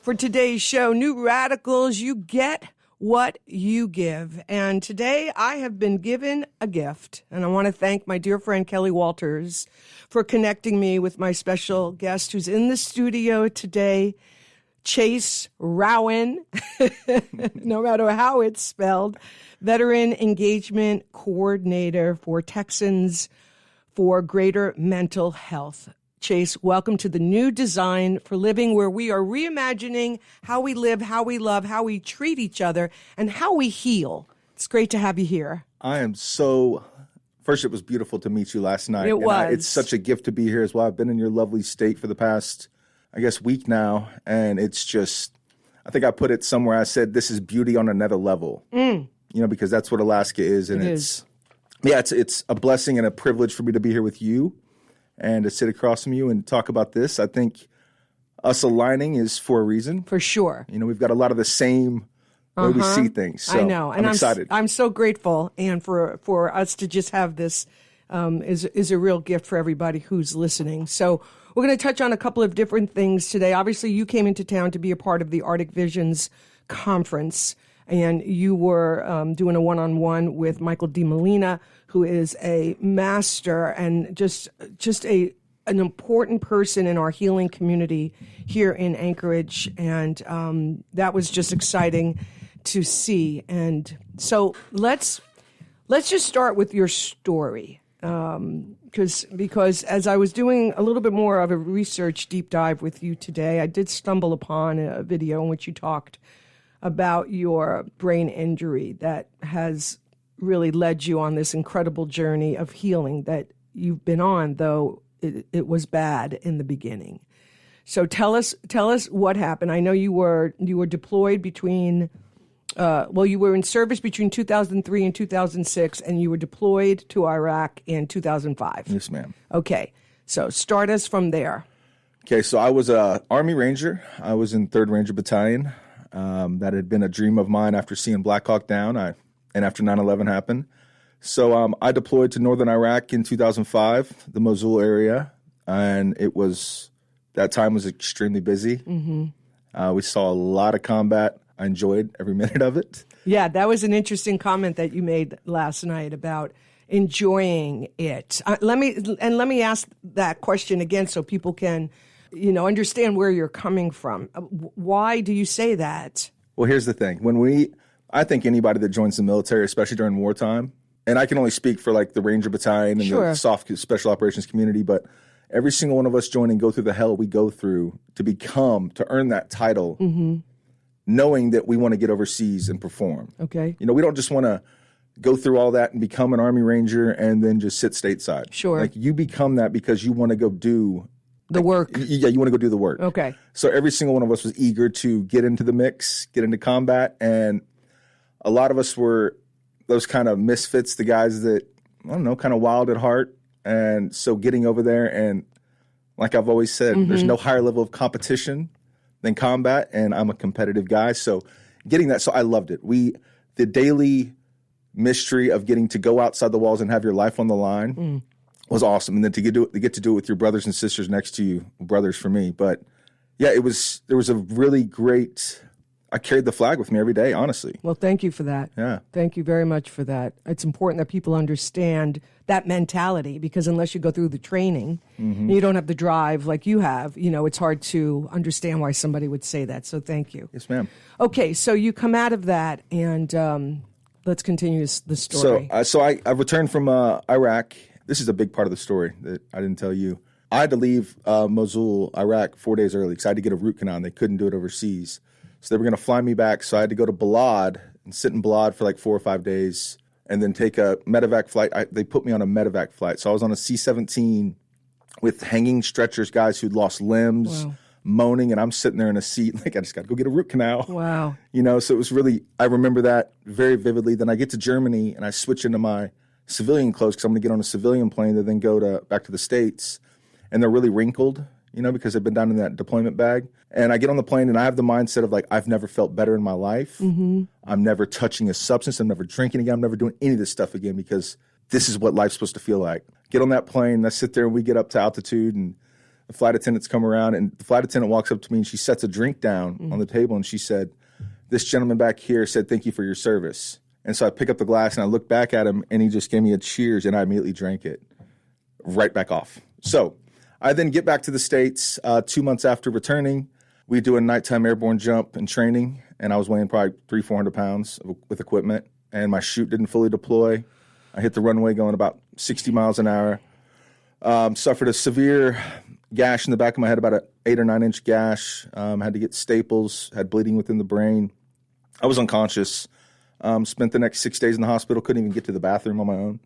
For today's show, New Radicals, you get what you give. And today I have been given a gift. And I want to thank my dear friend Kelly Walters for connecting me with my special guest who's in the studio today, Chase Rowan, no matter how it's spelled, Veteran Engagement Coordinator for Texans for Greater Mental Health. Chase, welcome to the new Design for Living, where we are reimagining how we live, how we love, how we treat each other, and how we heal. It's great to have you here. I am so... First, it was beautiful to meet you last night. It was. It's such a gift to be here as well. I've been in your lovely state for the past, week now, and it's just... I think I put it somewhere. I said, this is beauty on another level, because that's what Alaska is. And it's a blessing and a privilege for me to be here with you and to sit across from you and talk about this. I think us aligning is for a reason. For sure. We've got a lot of the same way we see things. So I know. And I'm excited. I'm so grateful. And for us to just have this is a real gift for everybody who's listening. So we're going to touch on a couple of different things today. Obviously, you came into town to be a part of the Arctic Visions Conference, and you were doing a one-on-one with Michael DiMolina, who is a master and just an important person in our healing community here in Anchorage. And that was just exciting to see. And so let's just start with your story. Because as I was doing a little bit more of a research deep dive with you today, I did stumble upon a video in which you talked about your brain injury that has really led you on this incredible journey of healing that you've been on, though it was bad in the beginning. So tell us what happened. I know you were deployed between, you were in service between 2003 and 2006, and you were deployed to Iraq in 2005. Yes, ma'am. Okay, so start us from there. Okay, so I was a Army Ranger. I was in 3rd Ranger Battalion. That had been a dream of mine after seeing Black Hawk Down and after 9/11 happened. So I deployed to northern Iraq in 2005, the Mosul area, and that time was extremely busy. Mm-hmm. We saw a lot of combat. I enjoyed every minute of it. Yeah, that was an interesting comment that you made last night about enjoying it. Let me ask that question again so people can, understand where you're coming from. Why do you say that? Well, here's the thing. I think anybody that joins the military, especially during wartime, and I can only speak for like the Ranger Battalion and the soft special operations community, but every single one of us join and go through the hell we go through to earn that title, knowing that we want to get overseas and perform. Okay. We don't just want to go through all that and become an Army Ranger and then just sit stateside. Sure. Like you become that because you want to go do the work. Yeah, you want to go do the work. Okay. So every single one of us was eager to get into the mix, get into combat, and a lot of us were those kind of misfits, the guys that, kind of wild at heart. And so getting over there, and like I've always said, there's no higher level of competition than combat, and I'm a competitive guy. So getting that, so I loved it. The daily mystery of getting to go outside the walls and have your life on the line was awesome. And then to get to do it with your brothers and sisters next to you, brothers for me. But yeah, there was a really great... I carried the flag with me every day, honestly. Well, thank you for that. Yeah. Thank you very much for that. It's important that people understand that mentality, because unless you go through the training, you don't have the drive like you have, it's hard to understand why somebody would say that. So thank you. Yes, ma'am. Okay, so you come out of that, and let's continue the story. So I returned from Iraq. This is a big part of the story that I didn't tell you. I had to leave Mosul, Iraq, 4 days early because I had to get a root canal, and they couldn't do it overseas. So they were going to fly me back. So I had to go to Balad and sit in Balad for like 4 or 5 days and then take a medevac flight. They put me on a medevac flight. So I was on a C-17 with hanging stretchers, guys who'd lost limbs, moaning, and I'm sitting there in a seat like, I just got to go get a root canal. Wow. So it was really, I remember that very vividly. Then I get to Germany and I switch into my civilian clothes because I'm going to get on a civilian plane to then go back to the States. And they're really wrinkled, because they've been down in that deployment bag. And I get on the plane and I have the mindset of like, I've never felt better in my life. I'm never touching a substance. I'm never drinking again. I'm never doing any of this stuff again because this is what life's supposed to feel like. Get on that plane. I sit there and we get up to altitude and The flight attendants come around, and the flight attendant walks up to me, and she sets a drink down on the table, and she said, "This gentleman back here said thank you for your service." And so I pick up the glass, and I look back at him, and he just gave me a cheers, and I immediately drank it right back off. So I then get back to the States 2 months after returning. We do a nighttime airborne jump and training, and I was weighing probably 300-400 pounds with equipment, and my chute didn't fully deploy. I hit the runway going about 60 miles an hour. Suffered a severe gash in the back of my head, about an 8 or 9 inch gash. Had to get staples, had bleeding within the brain. I was unconscious. Spent the next 6 days in the hospital, couldn't even get to the bathroom on my own.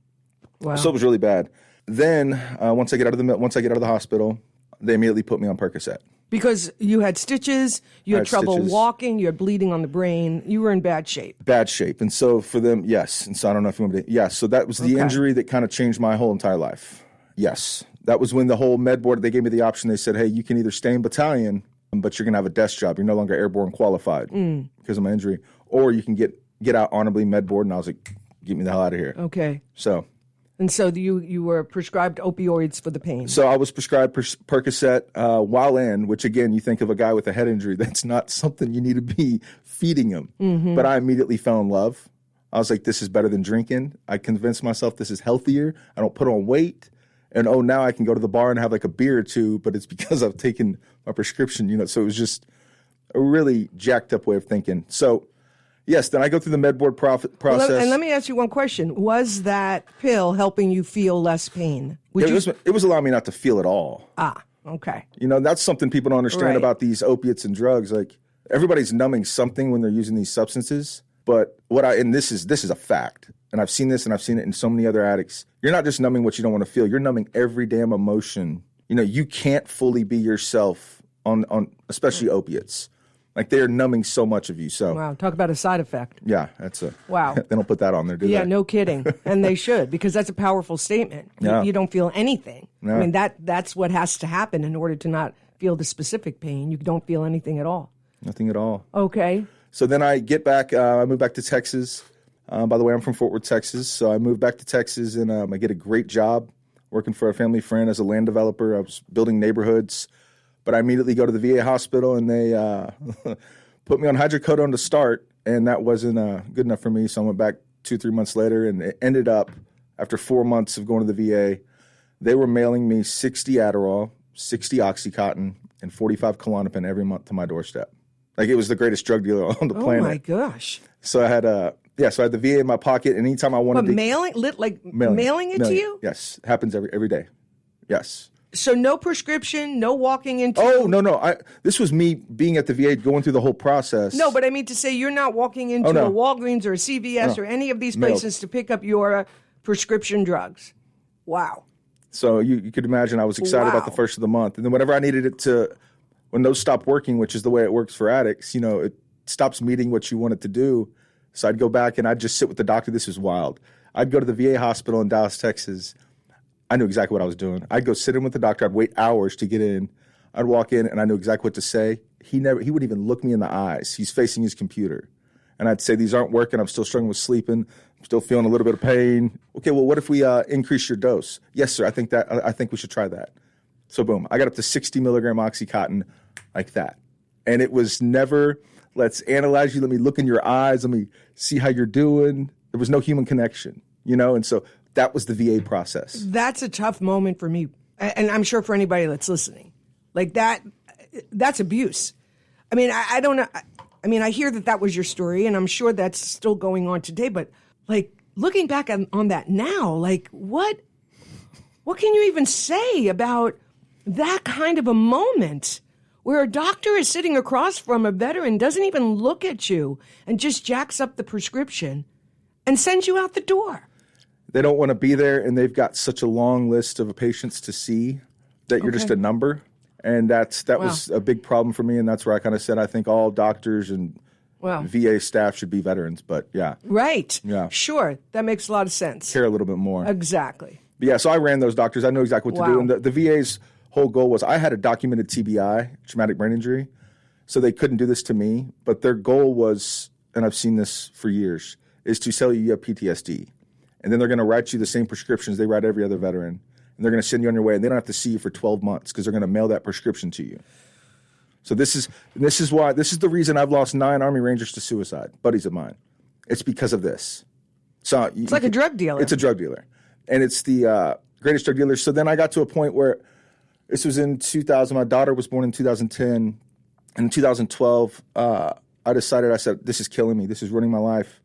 Wow. So it was really bad. Then once I get out of the hospital, they immediately put me on Percocet. Because you had stitches, you had trouble walking, you had bleeding on the brain, you were in bad shape. Bad shape. And so for them, yes. And so I don't know if you want me to, yes. So that was the injury that kind of changed my whole entire life. Yes. That was when the whole med board, they gave me the option. They said, hey, you can either stay in battalion, but you're going to have a desk job. You're no longer airborne qualified because of my injury. Or you can get out honorably med board. And I was like, get me the hell out of here. Okay. So. And so you were prescribed opioids for the pain. So I was prescribed Percocet while in, which again, you think of a guy with a head injury. That's not something you need to be feeding him. Mm-hmm. But I immediately fell in love. I was like, this is better than drinking. I convinced myself this is healthier. I don't put on weight. And now I can go to the bar and have like a beer or two, but it's because I've taken my prescription, So it was just a really jacked up way of thinking. So yes, then I go through the med board process. And let me ask you one question. Was that pill helping you feel less pain? It was allowing me not to feel at all. Ah, okay. That's something people don't understand about these opiates and drugs. Like everybody's numbing something when they're using these substances. But this is a fact. And I've seen this and I've seen it in so many other addicts. You're not just numbing what you don't want to feel. You're numbing every damn emotion. You can't fully be yourself on especially opiates. Like they are numbing so much of you. So wow, talk about a side effect. Yeah, wow. They don't put that on there, do they? Yeah, no kidding. And they should, because that's a powerful statement. Yeah. You don't feel anything. No. I mean, that's what has to happen in order to not feel the specific pain. You don't feel anything at all. Nothing at all. Okay. So then I get back. I moved back to Texas. By the way, I'm from Fort Worth, Texas. So I moved back to Texas, and I get a great job working for a family friend as a land developer. I was building neighborhoods. But I immediately go to the VA hospital, and they put me on hydrocodone to start, and that wasn't good enough for me. So I went back 2-3 months later, and it ended up, after 4 months of going to the VA, they were mailing me 60 Adderall, 60 Oxycontin, and 45 Klonopin every month to my doorstep. Like it was the greatest drug dealer on the planet. Oh, my gosh. So I had the VA in my pocket, and anytime I wanted mailing it to you? Yes. It happens every day. Yes. So no prescription, no walking into... Oh, no. This was me being at the VA, going through the whole process. No, but I mean to say you're not walking into a Walgreens or a CVS or any of these places to pick up your prescription drugs. Wow. So you could imagine I was excited about the first of the month. And then whenever I needed it to... When those stopped working, which is the way it works for addicts, it stops meeting what you want it to do. So I'd go back and I'd just sit with the doctor. This is wild. I'd go to the VA hospital in Dallas, Texas. I knew exactly what I was doing. I'd go sit in with the doctor. I'd wait hours to get in. I'd walk in, and I knew exactly what to say. He wouldn't even look me in the eyes. He's facing his computer. And I'd say, these aren't working. I'm still struggling with sleeping. I'm still feeling a little bit of pain. Okay, well, what if we increase your dose? Yes, sir. I think we should try that. So boom, I got up to 60 milligram Oxycontin like that. And it was never, let's analyze you. Let me look in your eyes. Let me see how you're doing. There was no human connection, And so that was the VA process. That's a tough moment for me. And I'm sure for anybody that's listening. Like that's abuse. I mean, I don't know. I mean, I hear that was your story, and I'm sure that's still going on today. But like looking back on that now, like what can you even say about that kind of a moment where a doctor is sitting across from a veteran, doesn't even look at you, and just jacks up the prescription and sends you out the door? They don't want to be there, and they've got such a long list of patients to see that you're just a number. And that was a big problem for me, and that's where I kind of said I think all doctors and VA staff should be veterans. But yeah. Right. Yeah. Sure. That makes a lot of sense. Care a little bit more. Exactly. But yeah, so I ran those doctors. I know exactly what to do. And the VA's whole goal was I had a documented TBI, traumatic brain injury, so they couldn't do this to me. But their goal was, and I've seen this for years, is to tell you have PTSD. And then they're going to write you the same prescriptions they write every other veteran. and they're going to send you on your way, and they don't have to see you for 12 months because they're going to mail that prescription to you. So this is the reason I've lost 9 Army Rangers to suicide, buddies of mine. It's because of this. So it's like a drug dealer. It's a drug dealer, and it's the greatest drug dealer. So then I got to a point where this was in 2000. My daughter was born in 2010. In 2012, I decided, I said, this is killing me. This is ruining my life.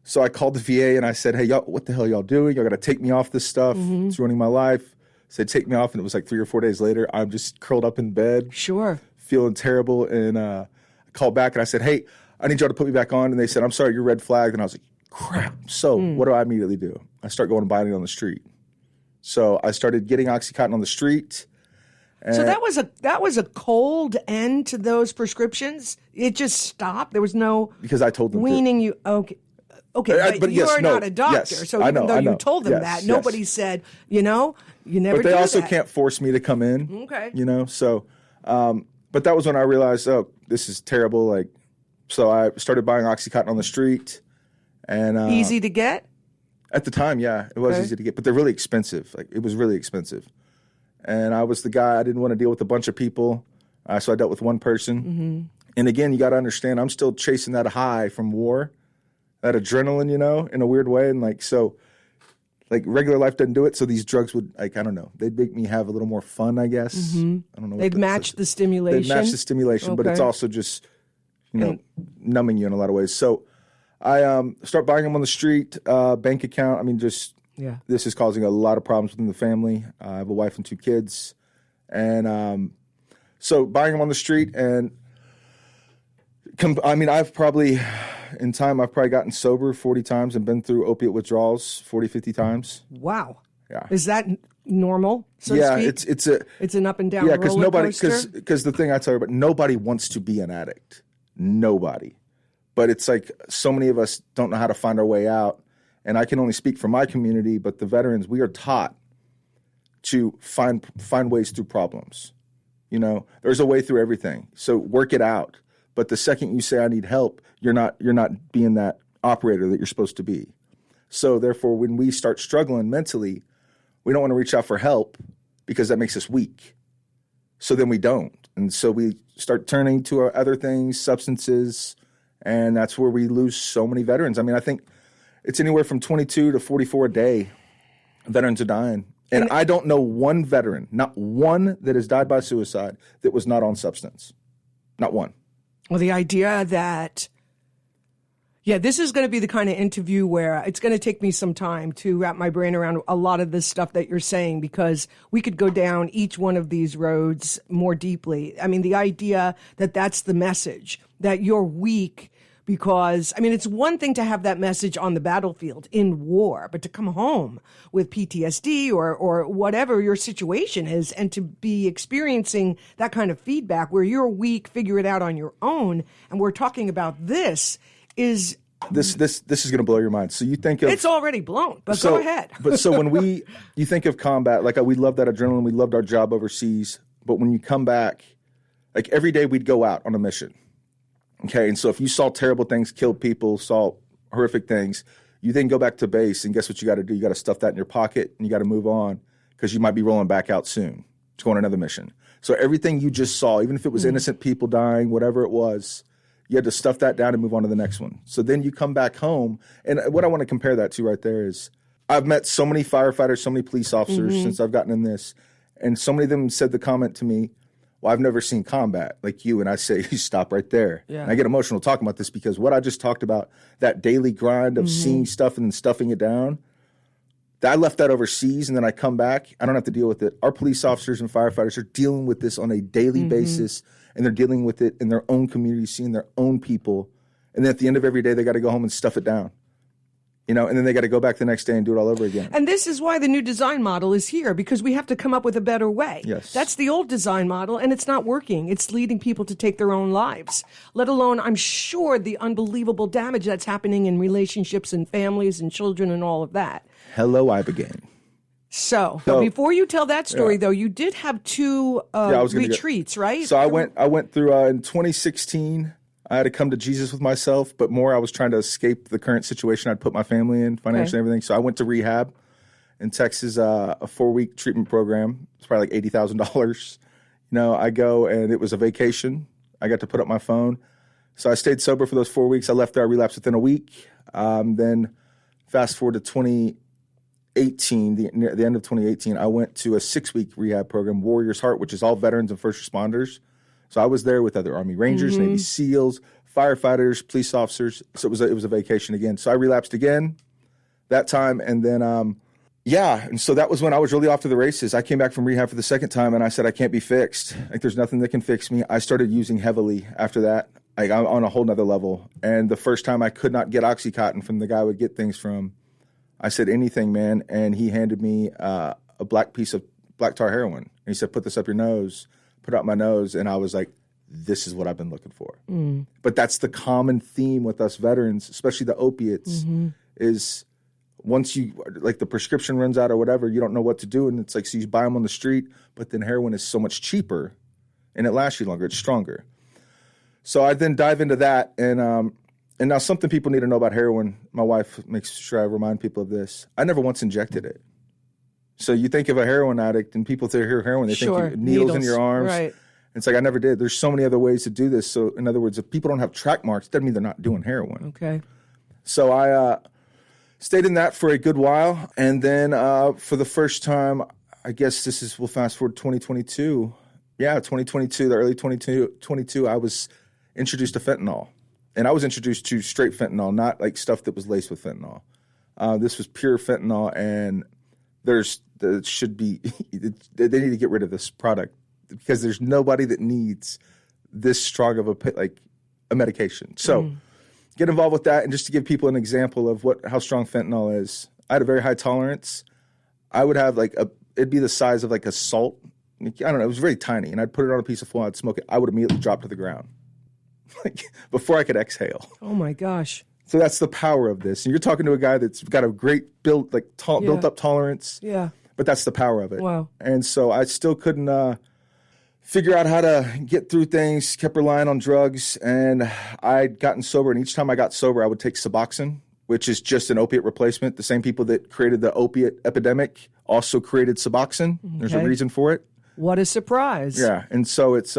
So I called the VA and I said, hey, y'all, what the hell y'all doing? Y'all got to take me off this stuff. It's ruining my life. Said, take me off. And it was like 3 or 4 days later, I'm just curled up in bed. Sure. Feeling terrible. And I called back and I said, hey, I need y'all to put me back on. And they said, I'm sorry, you're red flagged. And I was like, crap. So what do I immediately do? I start going and buying it on the street. So I started getting Oxycontin on the street. So that was a cold end to those prescriptions. It just stopped. There was no because I told them weaning you. Okay, but you're not a doctor, so even though you told them that, nobody said, you never. But they also can't force me to come in. Okay, so. But that was when I realized, oh, this is terrible. Like, so I started buying Oxycontin on the street, and easy to get. At the time, yeah, it was easy to get, but they're really expensive. Like, it was really expensive. And I was the guy, I didn't want to deal with a bunch of people, so I dealt with one person. And again, you got to understand, I'm still chasing that high from war, that adrenaline, in a weird way. And regular life doesn't do it, so these drugs would, I don't know, they'd make me have a little more fun, I guess. I don't know. They'd match the stimulation. They'd match the stimulation, but it's also just, numbing you in a lot of ways. So I start buying them on the street, bank account, this is causing a lot of problems within the family. I have a wife and 2 kids. And so buying them on the street and I've probably gotten sober 40 times and been through opiate withdrawals 40, 50 times. Wow. Yeah. Is that normal, so to speak? It's an up and down roller coaster? Because the thing I tell you about, nobody wants to be an addict. Nobody. But it's like so many of us don't know how to find our way out. And I can only speak for my community, but the veterans, we are taught to find ways through problems. There's a way through everything. So work it out. But the second you say I need help, you're not being that operator that you're supposed to be. So therefore, when we start struggling mentally, we don't want to reach out for help because that makes us weak. So then we don't. And so we start turning to our other things, substances, and that's where we lose so many veterans. I think it's anywhere from 22 to 44 a day veterans are dying. And I don't know one veteran, not one that has died by suicide that was not on substance. Not one. Well, the idea that, this is going to be the kind of interview where it's going to take me some time to wrap my brain around a lot of this stuff that you're saying, because we could go down each one of these roads more deeply. The idea that that's the message, that you're weak because, it's one thing to have that message on the battlefield in war, but to come home with PTSD or whatever your situation is and to be experiencing that kind of feedback where you're weak, figure it out on your own. And we're talking about this is... This is going to blow your mind. So you think of... It's already blown, but go ahead. But so when you think of combat, we love that adrenaline, we loved our job overseas, but when you come back, every day we'd go out on a mission. Okay, and so if you saw terrible things, killed people, saw horrific things, you then go back to base, and guess what you got to do? You got to stuff that in your pocket, and you got to move on because you might be rolling back out soon to go on another mission. So everything you just saw, even if it was innocent people dying, whatever it was, you had to stuff that down and move on to the next one. So then you come back home, and what I want to compare that to right there is I've met so many firefighters, so many police officers since I've gotten in this, and so many of them said the comment to me, well, I've never seen combat like you. And I say, you stop right there. Yeah. And I get emotional talking about this because what I just talked about, that daily grind of seeing stuff and then stuffing it down, I left that overseas and then I come back. I don't have to deal with it. Our police officers and firefighters are dealing with this on a daily basis, and they're dealing with it in their own community, seeing their own people. And then at the end of every day, they got to go home and stuff it down. And then they got to go back the next day and do it all over again. And this is why the new design model is here, because we have to come up with a better way. Yes. That's the old design model, and it's not working. It's leading people to take their own lives, let alone, I'm sure, the unbelievable damage that's happening in relationships and families and children and all of that. Hello, Ibogaine. So before you tell that story, though, you did have 2 retreats, right? So I went through in 2016. I had to come to Jesus with myself, but more I was trying to escape the current situation I'd put my family in, financially and everything. So I went to rehab, in Texas, a 4-week treatment program. It's probably like $80,000. I go, and it was a vacation. I got to put up my phone. So I stayed sober for those 4 weeks. I left there, I relapsed within a week. Then fast forward to 2018, the end of 2018, I went to a 6-week rehab program, Warrior's Heart, which is all veterans and first responders. So I was there with other Army Rangers, Navy SEALs, firefighters, police officers. So it was a vacation again. So I relapsed again that time. And then, and so that was when I was really off to the races. I came back from rehab for the second time, and I said, I can't be fixed. Like, there's nothing that can fix me. I started using heavily after that. Like, I'm on a whole nother level. And the first time I could not get Oxycontin from the guy I would get things from, I said, anything, man. And he handed me a black piece of black tar heroin. And he said, put this up your nose, put it up my nose. And I was like, this is what I've been looking for. But that's the common theme with us veterans, especially the opiates, is once the prescription runs out or whatever, you don't know what to do. And it's like, so you buy them on the street, but then heroin is so much cheaper and it lasts you longer. It's stronger. So I then dive into that. And now something people need to know about heroin, my wife makes sure I remind people of this. I never once injected it. So you think of a heroin addict and people hear heroin, they think needles in your arms. Right. It's like, I never did. There's so many other ways to do this. So in other words, if people don't have track marks, it doesn't mean they're not doing heroin. Okay. So I stayed in that for a good while. And then for the first time, I guess we'll fast forward to 2022. Yeah, 2022, the early 2022, I was introduced to fentanyl. And I was introduced to straight fentanyl, not like stuff that was laced with fentanyl. This was pure fentanyl, and they need to get rid of this product because there's nobody that needs this strong of a medication. So get involved with that. And just to give people an example of how strong fentanyl is, I had a very high tolerance. I would have it'd be the size of like a salt. I don't know. It was very tiny. And I'd put it on a piece of foil. I'd smoke it. I would immediately drop to the ground before I could exhale. Oh my gosh. So that's the power of this. And you're talking to a guy that's got a great built up tolerance. Yeah. But that's the power of it. Wow. And so I still couldn't figure out how to get through things, kept relying on drugs, and I'd gotten sober. And each time I got sober, I would take Suboxone, which is just an opiate replacement. The same people that created the opiate epidemic also created Suboxone. Okay. There's a reason for it. What a surprise. Yeah. And so it's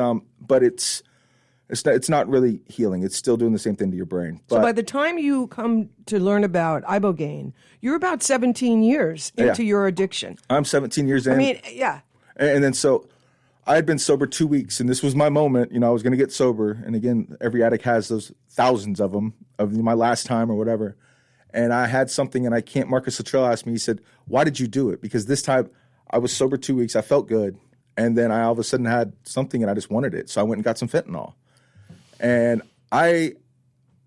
not really healing. It's still doing the same thing to your brain. So by the time you come to learn about Ibogaine, you're about 17 years into your addiction. I'm 17 years in. I mean, yeah. And then so I had been sober 2 weeks, and this was my moment. I was going to get sober. And again, every addict has those thousands of them, of my last time or whatever. And I had something, and Marcus Luttrell asked me, he said, why did you do it? Because this time I was sober 2 weeks. I felt good. And then I all of a sudden had something, and I just wanted it. So I went and got some fentanyl. And I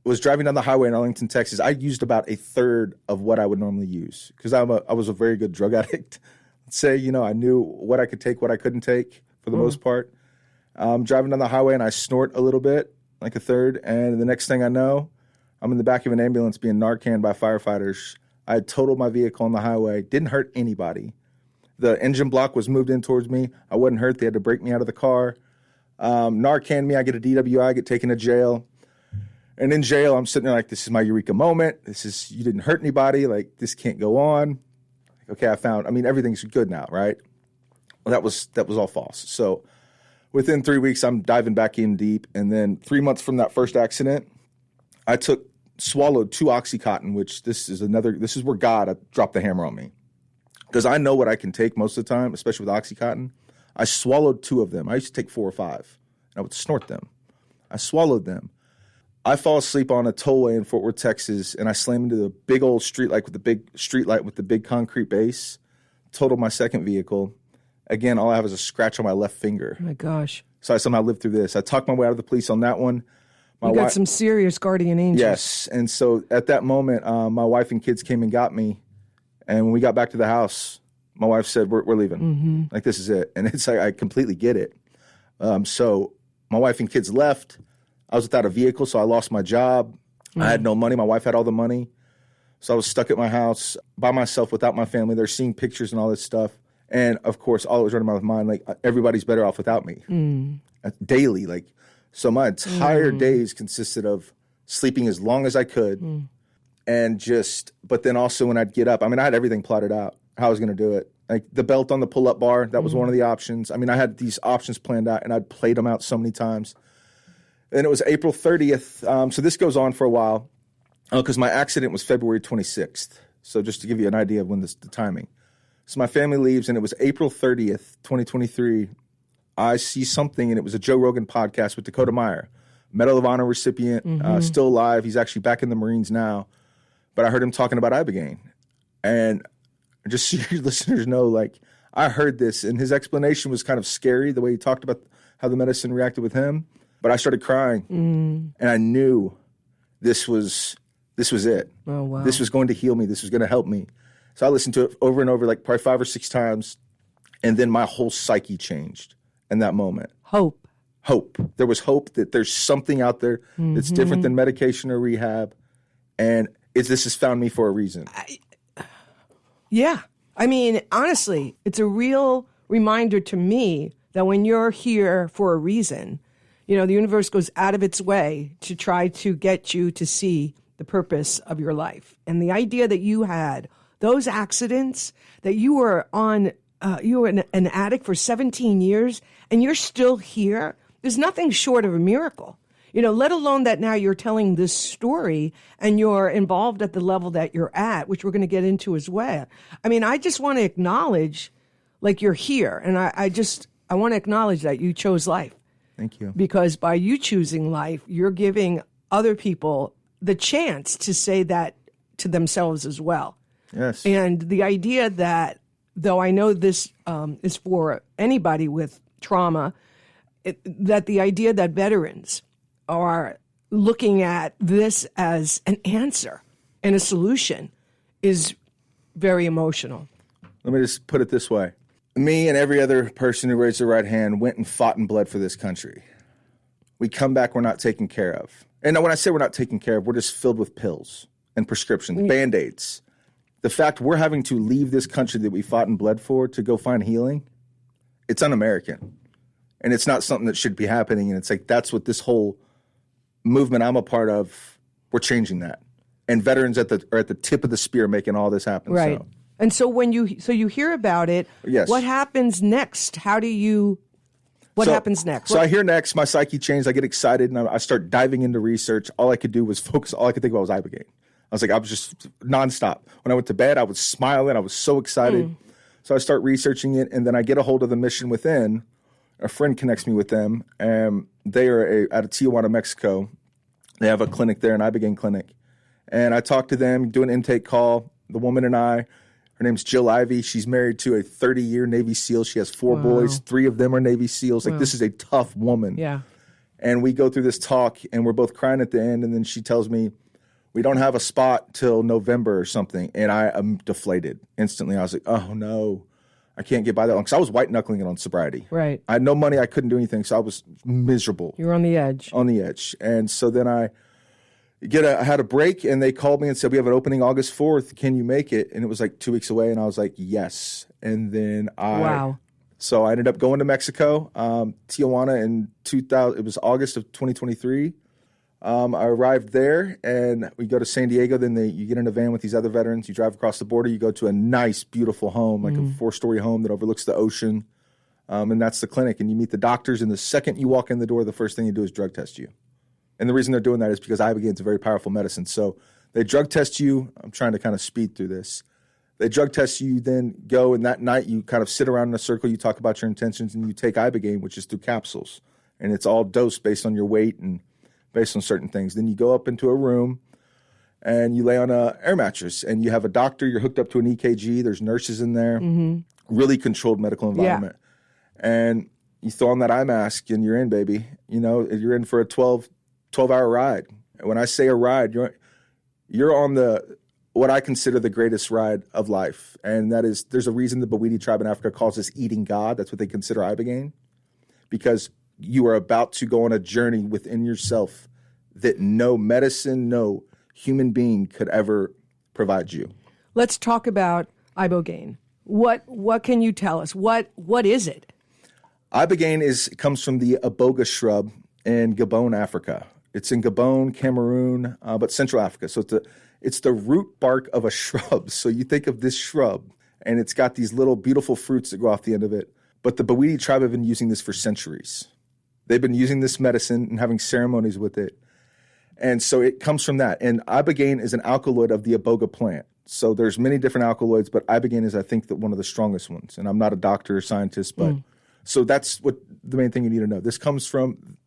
was driving down the highway in Arlington, Texas. I used about a third of what I would normally use because I was a very good drug addict. Let's say, I knew what I could take, what I couldn't take for the most part. Driving down the highway, and I snort a little bit, like a third. And the next thing I know, I'm in the back of an ambulance being Narcaned by firefighters. I had totaled my vehicle on the highway, didn't hurt anybody. The engine block was moved in towards me. I wasn't hurt. They had to break me out of the car. Narcan me. I get a DWI, I get taken to jail. And in jail, I'm sitting there like, this is my eureka moment. You didn't hurt anybody. Like, this can't go on. Okay, everything's good now, right? Well, that was all false. So within 3 weeks, I'm diving back in deep. And then 3 months from that first accident, I swallowed 2 Oxycontin, which this is where God dropped the hammer on me. Because I know what I can take most of the time, especially with Oxycontin. I swallowed 2 of them. I used to take 4 or 5, and I would snort them. I swallowed them. I fall asleep on a tollway in Fort Worth, Texas, and I slam into the big old streetlight with the big concrete base. Totaled my second vehicle. Again, all I have is a scratch on my left finger. Oh my gosh. So I somehow lived through this. I talked my way out of the police on that one. You got some serious guardian angels. Yes. And so at that moment, my wife and kids came and got me. And when we got back to the house, my wife said, we're leaving. Mm-hmm. Like, this is it. And it's like, I completely get it. So my wife and kids left. I was without a vehicle, so I lost my job. Mm-hmm. I had no money. My wife had all the money. So I was stuck at my house by myself without my family. They're seeing pictures and all this stuff. And, of course, all that was running my mind, like, everybody's better off without me. Daily. So my entire days consisted of sleeping as long as I could. And but then also when I'd get up, I had everything plotted out. how I was going to do it. Like the belt on the pull-up bar, that was one of the options. I mean, I had these options planned out, and I'd played them out so many times. And it was April 30th, so this goes on for a while, because my accident was February 26th. So just to give you an idea of when the timing. So my family leaves, and it was April 30th, 2023. I see something, and it was a Joe Rogan podcast with Dakota Meyer, Medal of Honor recipient, still alive. He's actually back in the Marines now. But I heard him talking about Ibogaine. And just so your listeners know, like, I heard this, and his explanation was kind of scary, the way he talked about how the medicine reacted with him. But I started crying, and I knew this was it. Oh, wow. This was going to heal me. This was going to help me. So I listened to it over and over, like probably 5 or 6 times, and then my whole psyche changed in that moment. Hope. There was hope that there's something out there that's different than medication or rehab, and this has found me for a reason. Yeah. I mean, honestly, it's a real reminder to me that when you're here for a reason, the universe goes out of its way to try to get you to see the purpose of your life. And the idea that you had those accidents, that you were an addict for 17 years, and you're still here, there's nothing short of a miracle. Let alone that now you're telling this story and you're involved at the level that you're at, which we're going to get into as well. I mean, I just want to acknowledge, like, you're here. And I want to acknowledge that you chose life. Thank you. Because by you choosing life, you're giving other people the chance to say that to themselves as well. Yes. And the idea that, though I know this is for anybody with trauma, that the idea that veterans are looking at this as an answer and a solution is very emotional. Let me just put it this way. Me and every other person who raised their right hand went and fought and bled for this country. We come back, we're not taken care of. And when I say we're not taken care of, we're just filled with pills and prescriptions, Band-Aids. The fact we're having to leave this country that we fought and bled for to go find healing, it's un-American. And it's not something that should be happening. And it's like, that's what this whole movement I'm a part of, we're changing that. And veterans are at the tip of the spear making all this happen. Right. So. And so when you hear about it, yes. What happens next? What happens next? So I hear next, my psyche changed. I get excited and I start diving into research. All I could do was focus. All I could think about was Ibogaine. I was just nonstop. When I went to bed, I was smiling. I was so excited. So I start researching it, and then I get a hold of the Mission Within. A friend connects me with them, and they are out of Tijuana, Mexico. They have a clinic there, an Ibogaine clinic. And I talk to them, do an intake call. The woman and I, her name's Jill Ivey. She's married to a 30-year Navy SEAL. She has 4 boys. 3 of them are Navy SEALs. Like, this is a tough woman. Yeah. And we go through this talk, and we're both crying at the end. And then she tells me, we don't have a spot till November or something. And I am deflated instantly. I was like, oh, no, I can't get by that long. Because I was white-knuckling it on sobriety. Right. I had no money. I couldn't do anything. So I was miserable. You were on the edge. On the edge. And so then I had a break, and they called me and said, we have an opening August 4th. Can you make it? And it was like 2 weeks away. And I was like, yes. And then So I ended up going to Mexico, Tijuana in 2000. It was August of 2023. I arrived there, and we go to San Diego. Then you get in a van with these other veterans. You drive across the border. You go to a nice, beautiful home, like a 4-story home that overlooks the ocean. And that's the clinic. And you meet the doctors. And the second you walk in the door, the first thing you do is drug test you. And the reason they're doing that is because Ibogaine is a very powerful medicine. So they drug test you. I'm trying to kind of speed through this. They drug test you, then go, and that night you kind of sit around in a circle. You talk about your intentions, and you take Ibogaine, which is through capsules. And it's all dosed based on your weight and based on certain things. Then you go up into a room, and you lay on an air mattress, and you have a doctor. You're hooked up to an EKG. There's nurses in there. Really controlled medical environment. Yeah. And you throw on that eye mask, and you're in, baby. You know, you're in for a 12-hour ride. And when I say a ride, you're on what I consider the greatest ride of life. And that is, there's a reason the Bawidi tribe in Africa calls this eating God. That's what they consider Ibogaine. Because you are about to go on a journey within yourself that no medicine, no human being could ever provide you. Let's talk about Ibogaine. What can you tell us? What is it? Ibogaine comes from the iboga shrub in Gabon, Africa. It's in Gabon, Cameroon, but Central Africa. So it's the root bark of a shrub. So you think of this shrub, and it's got these little beautiful fruits that go off the end of it. But the Bawidi tribe have been using this for centuries. They've been using this medicine and having ceremonies with it. And so it comes from that. And Ibogaine is an alkaloid of the Iboga plant. So there's many different alkaloids, but Ibogaine is, I think, one of the strongest ones. And I'm not a doctor or scientist, but so that's what the main thing you need to know. This comes from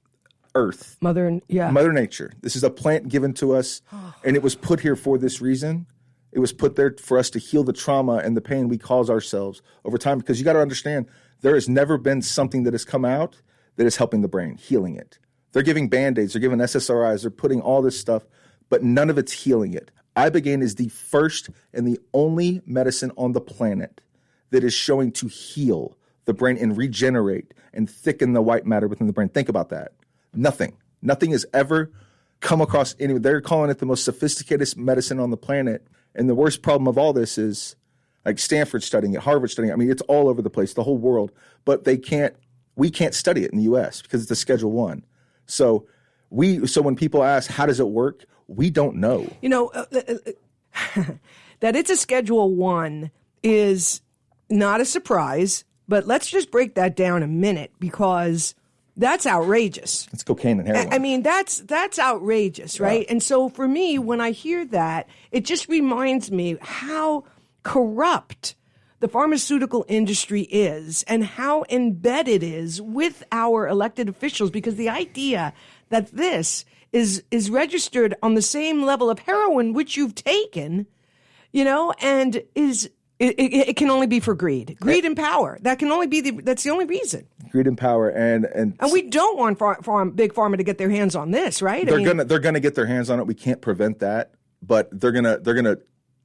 Earth. Mother Nature. This is a plant given to us, and it was put here for this reason. It was put there for us to heal the trauma and the pain we cause ourselves over time. Because you got to understand, there has never been something that has come out that is helping the brain, healing it. They're giving Band-Aids, they're giving SSRIs, they're putting all this stuff, but none of it's healing it. Ibogaine is the first and the only medicine on the planet that is showing to heal the brain and regenerate and thicken the white matter within the brain. Think about that. Nothing has ever come across any. They're calling it the most sophisticated medicine on the planet. And the worst problem of all this is like Stanford studying it, Harvard studying it. I mean, it's all over the place, the whole world. But we can't study it in the U.S. because it's a Schedule 1. So when people ask, how does it work? We don't know. That it's a Schedule 1 is not a surprise, but let's just break that down a minute because that's outrageous. It's cocaine and heroin. I mean, that's outrageous, right? Yeah. And so for me, when I hear that, it just reminds me how corrupt the pharmaceutical industry is and how embedded it is with our elected officials, because the idea that this is registered on the same level of heroin which you've taken, and it can only be for greed and power. That can only be that's the only reason. Greed and power, and we don't want big pharma to get their hands on this, right? They're gonna get their hands on it. We can't prevent that, but they're gonna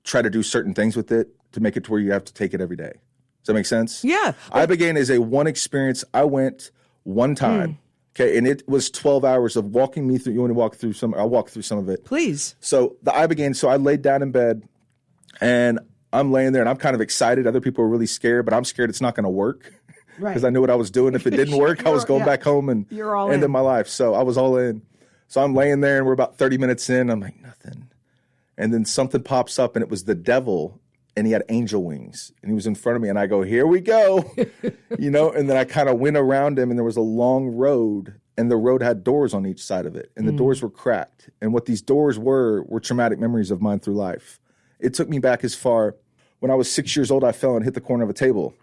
try to do certain things with it to make it to where you have to take it every day. Does that make sense? Yeah. Ibogaine is a one experience. I went one time. Okay, and it was 12 hours of walking me through. You want to walk through some? I'll walk through some of it. Please. So the Ibogaine. So I laid down in bed, and I'm laying there, and I'm kind of excited. Other people are really scared, but I'm scared it's not going to work because I knew what I was doing. If it didn't work, I was going back home and ending my life. So I was all in. So I'm laying there, and we're about 30 minutes in. I'm like, nothing. And then something pops up, and it was the devil, and he had angel wings, and he was in front of me, and I go, here we go, and then I kind of went around him, and there was a long road, and the road had doors on each side of it, and the doors were cracked. And what these doors were traumatic memories of mine through life. It took me back as far. When I was 6 years old, I fell and hit the corner of a table,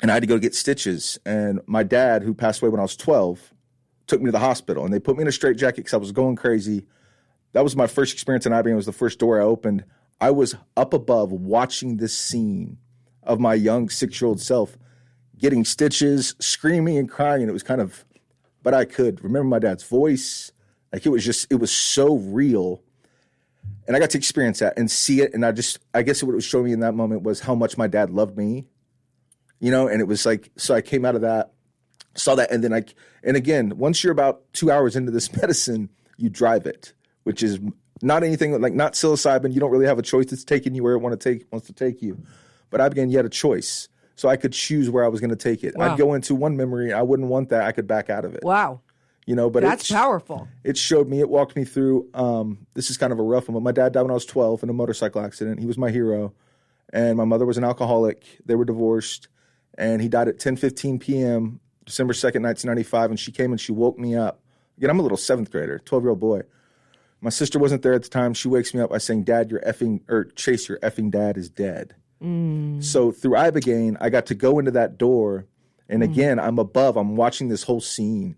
and I had to go get stitches. And my dad, who passed away when I was 12, took me to the hospital, and they put me in a straitjacket because I was going crazy. That was my first experience in Ibogaine. It was the first door I opened. I was up above watching this scene of my young 6-year-old self getting stitches, screaming and crying. And it was kind of, but I could remember my dad's voice. Like it was so real. And I got to experience that and see it. And I guess what it was showing me in that moment was how much my dad loved me, and it was like, so I came out of that, saw that. And then and again, once you're about 2 hours into this medicine, you drive it, which is not anything like not psilocybin. You don't really have a choice. It's taking you where it wants to take you. But Ibogaine, you had a choice. So I could choose where I was going to take it. Wow. I'd go into one memory. I wouldn't want that. I could back out of it. Wow. But that's powerful. It showed me, it walked me through. This is kind of a rough one, but my dad died when I was 12 in a motorcycle accident. He was my hero. And my mother was an alcoholic. They were divorced. And he died at 10:15 p.m., December 2nd, 1995. And she came and she woke me up. Again, I'm a little 7th grader, 12-year-old boy. My sister wasn't there at the time. She wakes me up by saying, Chase, your effing dad is dead. So through Ibogaine, I got to go into that door. And again, I'm above. I'm watching this whole scene.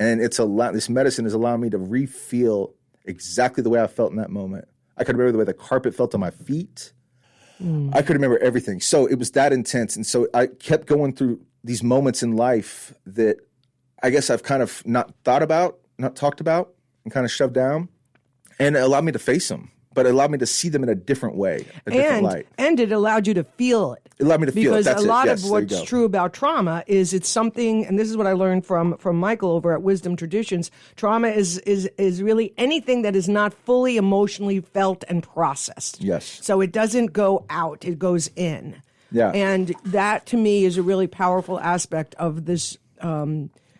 And this medicine is allowing me to re-feel exactly the way I felt in that moment. I could remember the way the carpet felt on my feet. I could remember everything. So it was that intense. And so I kept going through these moments in life that I guess I've kind of not thought about, not talked about, and kind of shoved down. And it allowed me to face them, but it allowed me to see them in a different way, different light. And it allowed you to feel it. It allowed me to feel it. Because a lot of what's true about trauma is it's something, and this is what I learned from Michael over at Wisdom Traditions, trauma is really anything that is not fully emotionally felt and processed. Yes. So it doesn't go out, it goes in. Yeah. And that, to me, is a really powerful aspect of this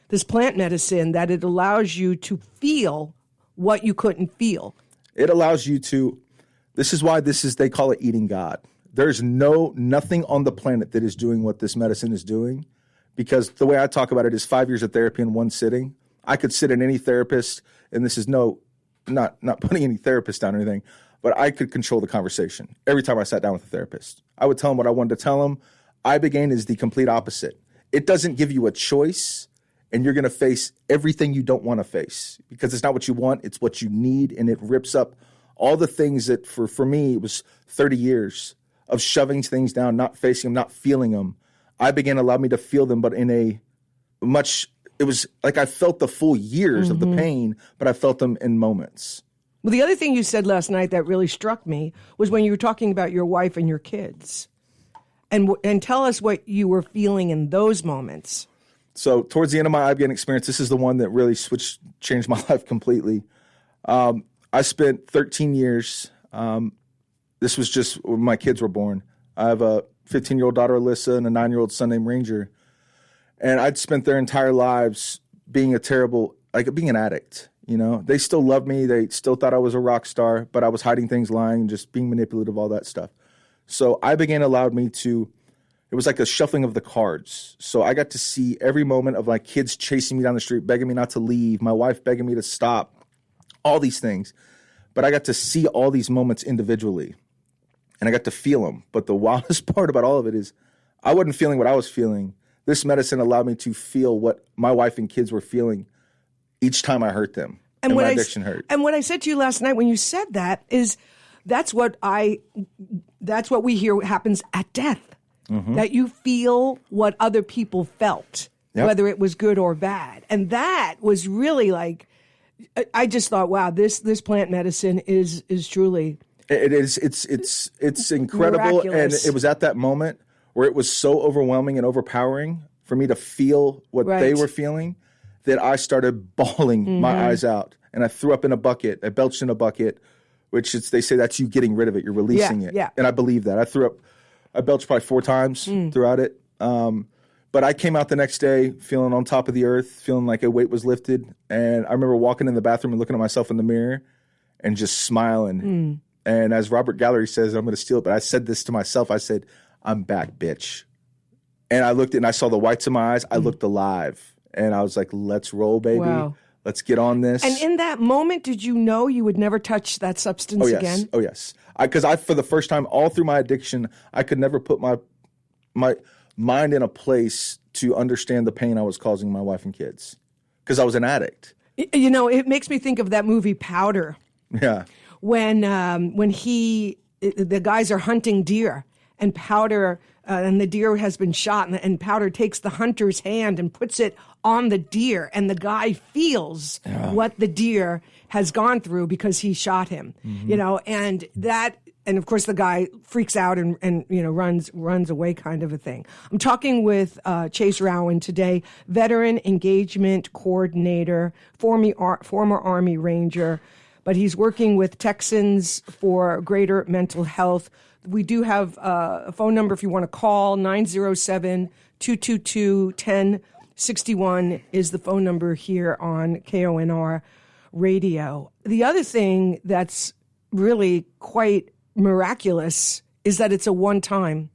this plant medicine, that it allows you to feel what you couldn't feel. It allows you to, this is why they call it eating God. There's nothing on the planet that is doing what this medicine is doing, because the way I talk about it is 5 years of therapy in one sitting. I could sit in any therapist, and this is not putting any therapist down or anything, but I could control the conversation every time I sat down with a therapist. I would tell them what I wanted to tell them. Ibogaine is the complete opposite. It doesn't give you a choice, and you're going to face everything you don't want to face, because it's not what you want, it's what you need, and it rips up all the things that for me, it was 30 years of shoving things down, not facing them, not feeling them. Ibogaine allowed me to feel them, but in a much, it was like I felt the full years of the pain, but I felt them in moments. Well, the other thing you said last night that really struck me was when you were talking about your wife and your kids. And tell us what you were feeling in those moments. So towards the end of my Ibogaine experience, this is the one that really changed my life completely. I spent 13 years. This was just when my kids were born. I have a 15-year-old daughter, Alyssa, and a 9-year-old son named Ranger. And I'd spent their entire lives being being an addict. You know, they still loved me. They still thought I was a rock star, but I was hiding things, lying, just being manipulative, all that stuff. So Ibogaine allowed me it was like a shuffling of the cards. So I got to see every moment of my kids chasing me down the street, begging me not to leave, my wife begging me to stop, all these things. But I got to see all these moments individually, and I got to feel them. But the wildest part about all of it is I wasn't feeling what I was feeling. This medicine allowed me to feel what my wife and kids were feeling each time I hurt them, and my addiction hurt. And what I said to you last night when you said that is that's what we hear happens at death, that you feel what other people felt, whether it was good or bad. And that was really like, I just thought, wow, this plant medicine is truly. It is. It's incredible. Miraculous. And it was at that moment where it was so overwhelming and overpowering for me to feel what they were feeling that I started bawling my eyes out. And I threw up in a bucket. I belched in a bucket, which they say that's you getting rid of it. You're releasing it. Yeah. And I believe that. I belched probably 4 times throughout it. But I came out the next day feeling on top of the earth, feeling like a weight was lifted. And I remember walking in the bathroom and looking at myself in the mirror and just smiling. And as Robert Gallery says, I'm going to steal it, but I said this to myself. I said, I'm back, bitch. And I looked and I saw the whites of my eyes. I looked alive. And I was like, let's roll, baby. Wow. Let's get on this. And in that moment, did you know you would never touch that substance again? Oh, yes. Because for the first time, all through my addiction, I could never put my mind in a place to understand the pain I was causing my wife and kids, because I was an addict. You know, it makes me think of that movie Powder. Yeah. When the guys are hunting deer, and Powder and the deer has been shot, and Powder takes the hunter's hand and puts it on the deer, and the guy feels what the deer has gone through because he shot him. You know, and of course the guy freaks out and you know runs away, kind of a thing. I'm talking with Chase Rowan today, veteran engagement coordinator, former Army Ranger, but he's working with Texans for greater mental health. We do have a phone number if you want to call. 907-222-1061 is the phone number here on KONR Radio. The other thing that's really quite miraculous is that it's a one-time.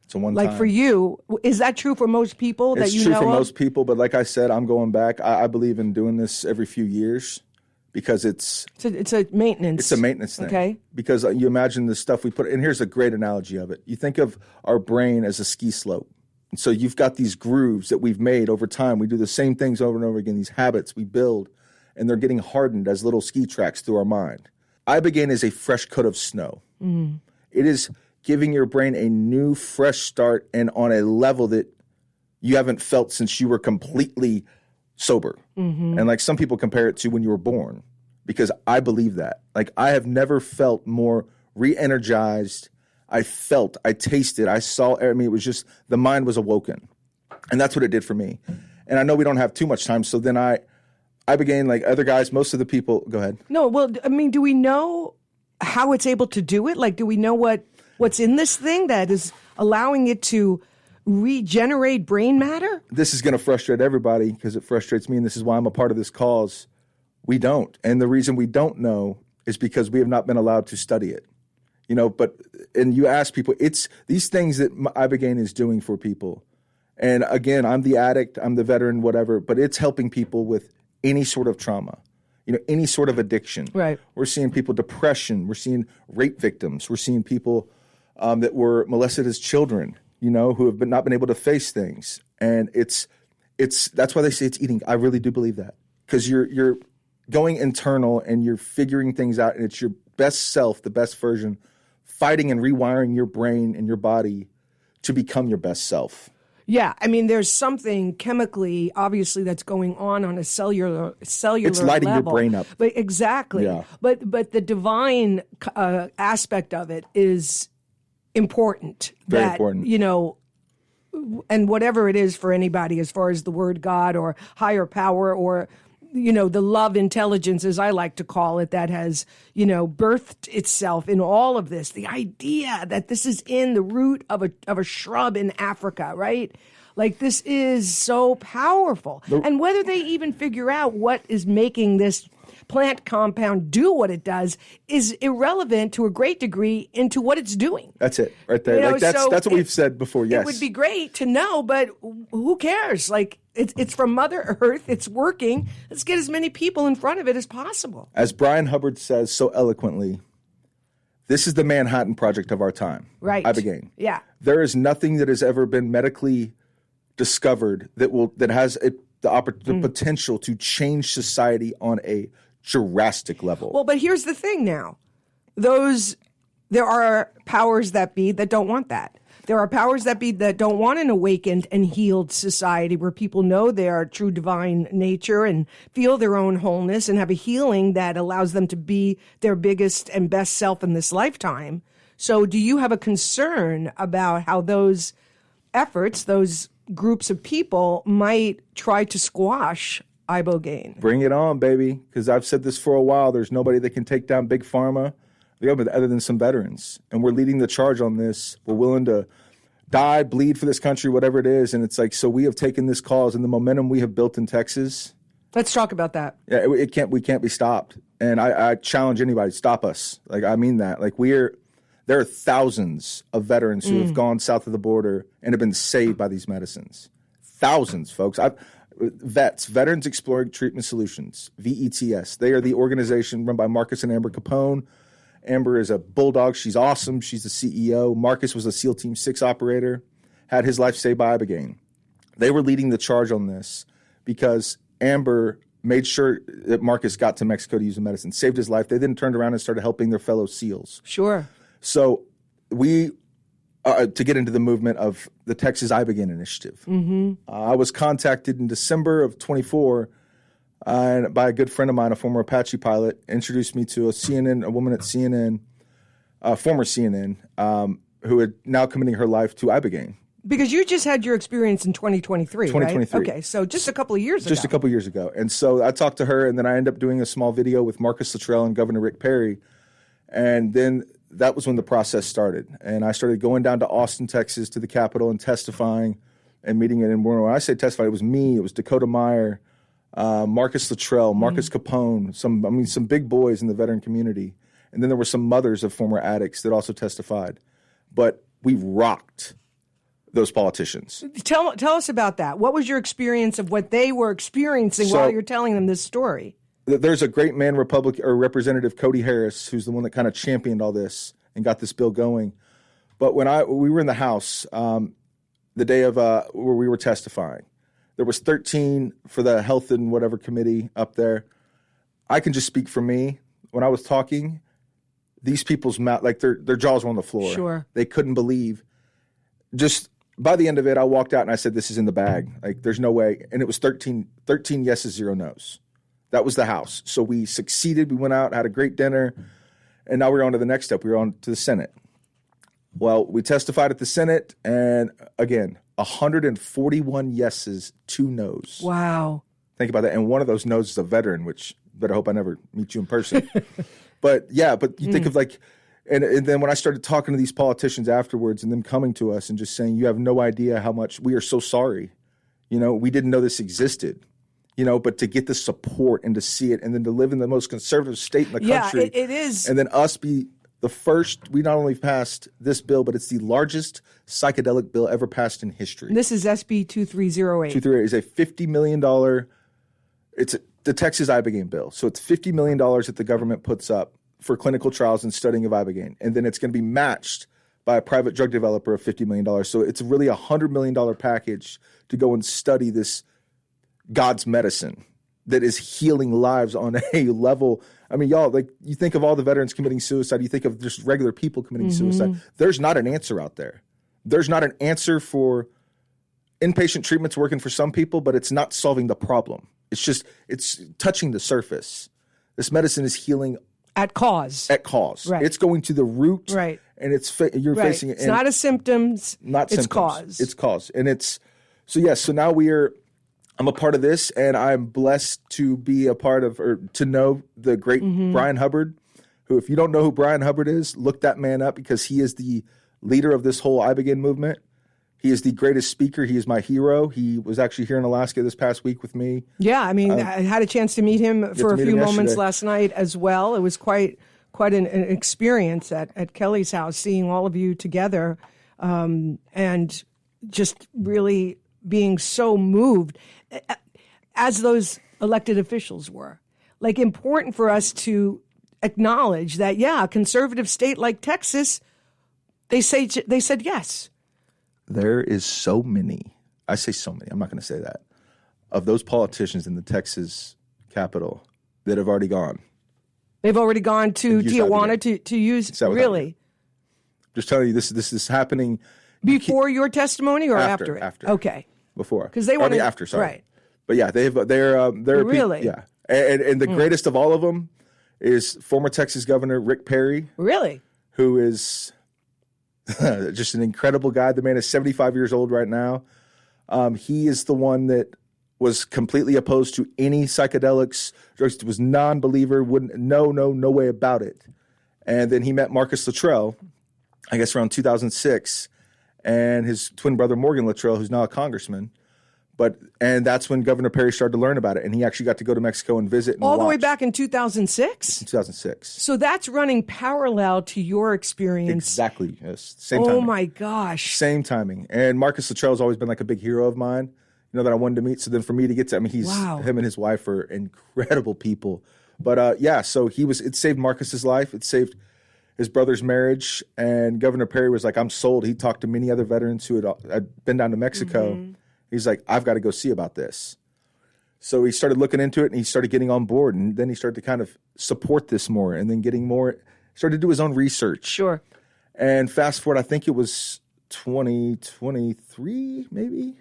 It's a one-time. Like for you, is that true for most people that you know of? It's true for most people, but like I said, I'm going back. I believe in doing this every few years. Because it's a maintenance. It's a maintenance thing. Okay. Because you imagine the stuff we put, and here's a great analogy of it. You think of our brain as a ski slope. And so you've got these grooves that we've made over time. We do the same things over and over again, these habits we build, and they're getting hardened as little ski tracks through our mind. Ibogaine is a fresh coat of snow. It is giving your brain a new, fresh start, and on a level that you haven't felt since you were completely sober. And like some people compare it to when you were born, because I believe that. Like I have never felt more re-energized. I tasted, I saw, I mean, it was just, the mind was awoken. And that's what it did for me. And I know we don't have too much time. So then I began, like other guys, most of the people, go ahead. No, well, I mean, do we know how it's able to do it? Like, do we know what's in this thing that is allowing it to regenerate brain matter? This is going to frustrate everybody because it frustrates me, and this is why I'm a part of this cause. We don't. And the reason we don't know is because we have not been allowed to study it. And you ask people, it's these things that Ibogaine is doing for people. And again, I'm the addict, I'm the veteran, whatever, but it's helping people with any sort of trauma, any sort of addiction. Right. We're seeing people depression. We're seeing rape victims. We're seeing people that were molested as children, who have not been able to face things. And it's that's why they say it's eating. I really do believe that, because you're going internal and you're figuring things out, and it's your best self, the best version, fighting and rewiring your brain and your body to become your best self. Yeah, I mean, there's something chemically, obviously, that's going on a cellular It's lighting level. your brain up. But exactly. Yeah. But the divine aspect of it is important. Very important. And whatever it is for anybody, as far as the word God or higher power or the love intelligence, as I like to call it, that has, birthed itself in all of this. The idea that this is in the root of a shrub in Africa, right? Like, this is so powerful. And whether they even figure out what is making this plant compound do what it does is irrelevant to a great degree into what it's doing. That's it right there. That's what we've said before. Yes. It would be great to know, but who cares? Like, it's from Mother Earth. It's working. Let's get as many people in front of it as possible. As Brian Hubbard says so eloquently, this is the Manhattan Project of our time. Right. Ibogaine. Yeah. There is nothing that has ever been medically discovered that has the potential to change society on a drastic level. Well, but here's the thing now. There are powers that be that don't want that. There are powers that be that don't want an awakened and healed society where people know their true divine nature and feel their own wholeness and have a healing that allows them to be their biggest and best self in this lifetime. So do you have a concern about how those efforts, those groups of people, might try to squash Ibogaine? Bring it on, baby, because I've said this for a while. There's nobody that can take down Big Pharma, the government, other than some veterans. And we're leading the charge on this. We're willing to die, bleed for this country, whatever it is. And it's like, so we have taken this cause and the momentum we have built in Texas. Let's talk about that. Yeah, we can't be stopped. And I challenge anybody, stop us. Like, I mean that. Like, there are thousands of veterans who have gone south of the border and have been saved by these medicines. Thousands, folks. Veterans Exploring Treatment Solutions, VETS. They are the organization run by Marcus and Amber Capone. Amber is a bulldog. She's awesome. She's the CEO. Marcus was a SEAL Team 6 operator, had his life saved by Ibogaine. They were leading the charge on this because Amber made sure that Marcus got to Mexico to use the medicine, saved his life. They then turned around and started helping their fellow SEALs. Sure. So we, to get into the movement of the Texas Ibogaine Initiative, I was contacted in December of 24 by a good friend of mine, a former Apache pilot, introduced me to a woman at CNN, former CNN, who had now committing her life to Ibogaine. Because you just had your experience in 2023, 2023. right? Okay, so just a couple of years ago. Just a couple of years ago. And so I talked to her, and then I ended up doing a small video with Marcus Luttrell and Governor Rick Perry. And then that was when the process started. And I started going down to Austin, Texas, to the Capitol and testifying and meeting it. And when I say testify, it was me, it was Dakota Meyer, Marcus Luttrell, Marcus Capone, some big boys in the veteran community. And then there were some mothers of former addicts that also testified. But we rocked those politicians. Tell us about that. What was your experience of what they were experiencing while you're telling them this story? There's a great man, Representative Cody Harris, who's the one that kind of championed all this and got this bill going. But when we were in the House, the day of where we were testifying, there was 13 for the Health and whatever committee up there. I can just speak for me. When I was talking, these people's mouth, like their jaws were on the floor. Sure. They couldn't believe. Just by the end of it, I walked out and I said, "This is in the bag. Like, there's no way." And it was 13 yeses, 0 nos. That was the House. So we succeeded. We went out, had a great dinner, and now we're on to the next step. We were on to the Senate. Well, we testified at the Senate, and again, 141 yeses, 2 nos. Wow. Think about that. And one of those nos is a veteran, which better hope I never meet you in person. But you think of like, and then when I started talking to these politicians afterwards and them coming to us and just saying, "You have no idea how much we are so sorry. We didn't know this existed." But to get the support and to see it and then to live in the most conservative state in the country. Yeah, it is. And then us be we not only passed this bill, but it's the largest psychedelic bill ever passed in history. This is SB 2308. 238 is a $50 million, it's the Texas Ibogaine bill. So it's $50 million that the government puts up for clinical trials and studying of Ibogaine. And then it's going to be matched by a private drug developer of $50 million. So it's really a $100 million package to go and study this God's medicine that is healing lives on a level. I mean, y'all, like, you think of all the veterans committing suicide, you think of just regular people committing suicide. There's not an answer out there. There's not an answer for inpatient treatments working for some people, but it's not solving the problem. It's touching the surface. This medicine is healing at cause. Right. It's going to the root. Right. And you're facing it. It's not a symptoms. Not it's symptoms. Cause. It's cause. And so now I'm a part of this, and I'm blessed to be a part of, or to know the great Brian Hubbard, who, if you don't know who Brian Hubbard is, look that man up, because he is the leader of this whole Ibogaine movement. He is the greatest speaker. He is my hero. He was actually here in Alaska this past week with me. Yeah, I mean, I had a chance to meet him for a few moments last night as well. It was quite an experience at Kelly's house, seeing all of you together, and just really being so moved, as those elected officials were. Like, important for us to acknowledge that, yeah, a conservative state like Texas, they said yes. There is so many, I say so many, I'm not going to say that, of those politicians in the Texas Capitol that have already gone. They've already gone to Tijuana to use, really? Just telling you, this is happening. Before your testimony or after it? After. Okay. Before. Because they want after, sorry. Right. But yeah, they're really? Yeah. And the greatest of all of them is former Texas Governor Rick Perry. Really? Who is just an incredible guy. The man is 75 years old right now. He is the one that was completely opposed to any psychedelics, drugs, was non-believer, no way about it. And then he met Marcus Luttrell, I guess around 2006, and his twin brother Morgan Luttrell, who's now a congressman. And that's when Governor Perry started to learn about it, and he actually got to go to Mexico and visit. And all the way back in 2006? 2006. So that's running parallel to your experience. Exactly. Yes. Same timing. Oh my gosh. Same timing. And Marcus Luttrell has always been like a big hero of mine, that I wanted to meet. So then for me to get to, him and his wife are incredible people. But so it saved Marcus's life. It saved his brother's marriage. And Governor Perry was like, I'm sold. He talked to many other veterans who had been down to Mexico. He's like, I've got to go see about this. So he started looking into it, and he started getting on board. And then he started to kind of support this more, and then started to do his own research. Sure. And fast forward, I think it was 2023, maybe.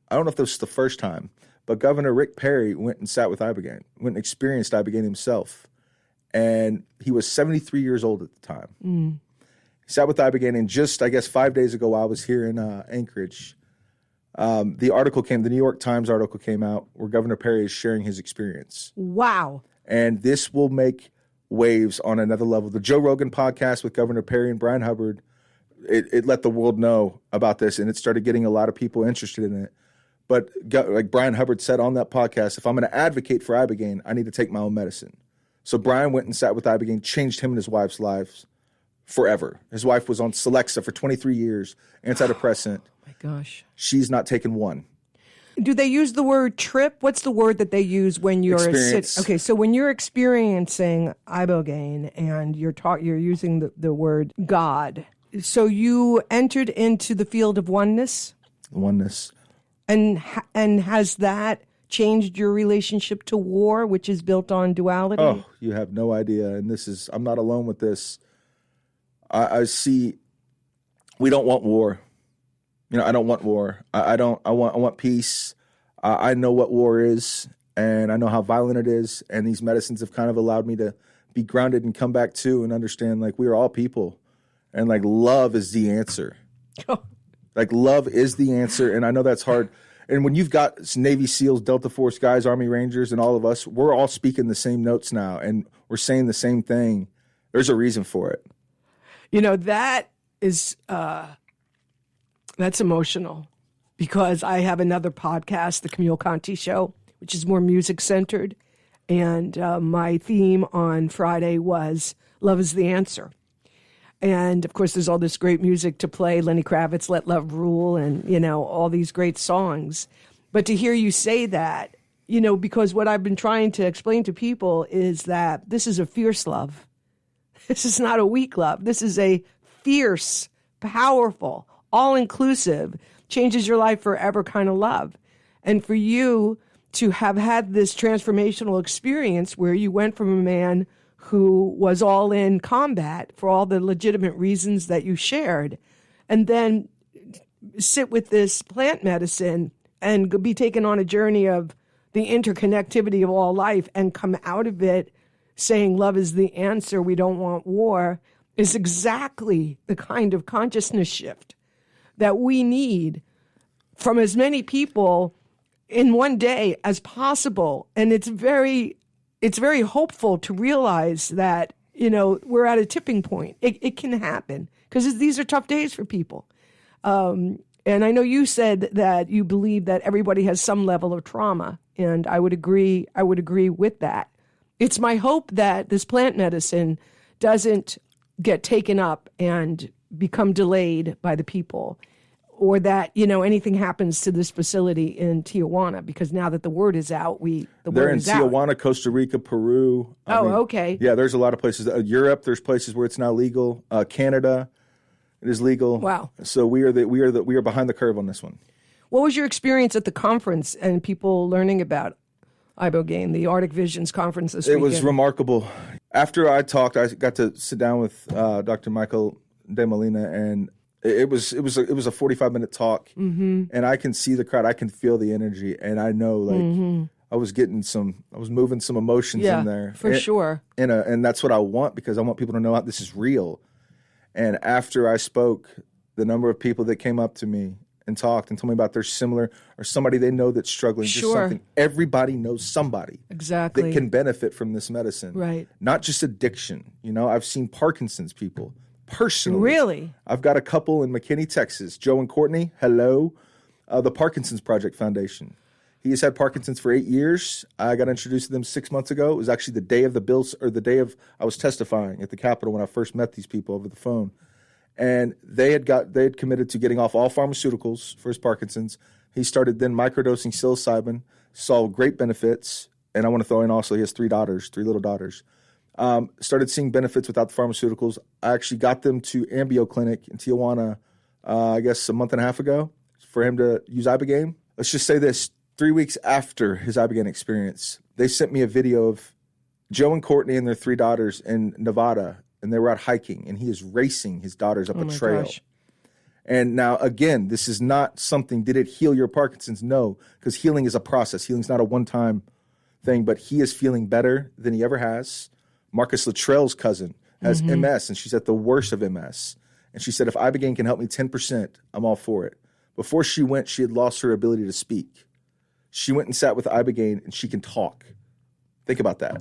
I don't know if this was the first time, but Governor Rick Perry went and sat with Ibogaine, went and experienced Ibogaine himself. And he was 73 years old at the time. He sat with Ibogaine, and just, I guess, 5 days ago, I was here in Anchorage. The New York Times article came out where Governor Perry is sharing his experience. Wow. And this will make waves on another level. The Joe Rogan podcast with Governor Perry and Brian Hubbard, it let the world know about this, and it started getting a lot of people interested in it. But like Brian Hubbard said on that podcast, if I'm going to advocate for Ibogaine, I need to take my own medicine. So Brian went and sat with Ibogaine, changed him and his wife's lives forever. His wife was on Celexa for 23 years, antidepressant. My gosh. She's not taken one. Do they use the word trip? What's the word that they use when you're okay, so when you're experiencing Ibogaine and you're using the word God. So you entered into the field of oneness? Oneness. And has that changed your relationship to war, which is built on duality? Oh, you have no idea. And I'm not alone with this. I see, we don't want war. I don't want war. I want peace. I know what war is, and I know how violent it is. And these medicines have kind of allowed me to be grounded and come back to and understand, like, we are all people, and like love is the answer. Like, love is the answer, and I know that's hard. And when you've got Navy SEALs, Delta Force guys, Army Rangers, and all of us, we're all speaking the same notes now, and we're saying the same thing. There's a reason for it. That is that's emotional, because I have another podcast, the Camille Conte Show, which is more music centered, And my theme on Friday was Love is the Answer. And, of course, there's all this great music to play, Lenny Kravitz, Let Love Rule, and, all these great songs. But to hear you say that, because what I've been trying to explain to people is that this is a fierce love. This is not a weak love. This is a fierce, powerful, all-inclusive, changes your life forever kind of love. And for you to have had this transformational experience where you went from a man who was all in combat for all the legitimate reasons that you shared, and then sit with this plant medicine and be taken on a journey of the interconnectivity of all life and come out of it saying love is the answer, we don't want war, is exactly the kind of consciousness shift that we need from as many people in one day as possible. And it's very hopeful to realize that, we're at a tipping point. It can happen because these are tough days for people. And I know you said that you believe that everybody has some level of trauma, and I would agree with that. It's my hope that this plant medicine doesn't get taken up and become delayed by the people, or that, anything happens to this facility in Tijuana, because now that the word is out, they're in Tijuana, Costa Rica, Peru. Okay. Yeah, there's a lot of places. Europe, there's places where it's now legal. Canada, it is legal. Wow. So we are behind the curve on this one. What was your experience at the conference and people learning about Ibogaine, the Arctic Visions conference this weekend? It was remarkable. After I talked, I got to sit down with Dr. Michael De Molina, and it was a 45-minute talk, and I can see the crowd, I can feel the energy, and I know I was moving some emotions in there. For sure. And that's what I want, because I want people to know this is real. And after I spoke, the number of people that came up to me and talked and told me about their similar, or somebody they know that's struggling, just something. Everybody knows somebody exactly that can benefit from this medicine. Right. Not just addiction. I've seen Parkinson's people personally. Really? I've got a couple in McKinney, Texas. Joe and Courtney, hello. The Parkinson's Project Foundation. He has had Parkinson's for 8 years. I got introduced to them 6 months ago. It was actually the day of the bills, or the day of I was testifying at the Capitol when I first met these people over the phone. And they had committed to getting off all pharmaceuticals for his Parkinson's. He started then microdosing psilocybin, saw great benefits. And I want to throw in also, he has 3 little daughters. Started seeing benefits without the pharmaceuticals. I actually got them to Ambio Clinic in Tijuana, I guess a month and a half ago, for him to use Ibogaine. Let's just say this, 3 weeks after his Ibogaine experience, they sent me a video of Joe and Courtney and their 3 daughters in Nevada, and they were out hiking, and he is racing his daughters up a trail. Gosh. And now, again, this is not something, did it heal your Parkinson's? No, because healing is a process. Healing's not a one-time thing, but he is feeling better than he ever has. Marcus Luttrell's cousin has MS, and she's at the worst of MS. And she said, if Ibogaine can help me 10%, I'm all for it. Before she went, she had lost her ability to speak. She went and sat with Ibogaine, and she can talk. Think about that.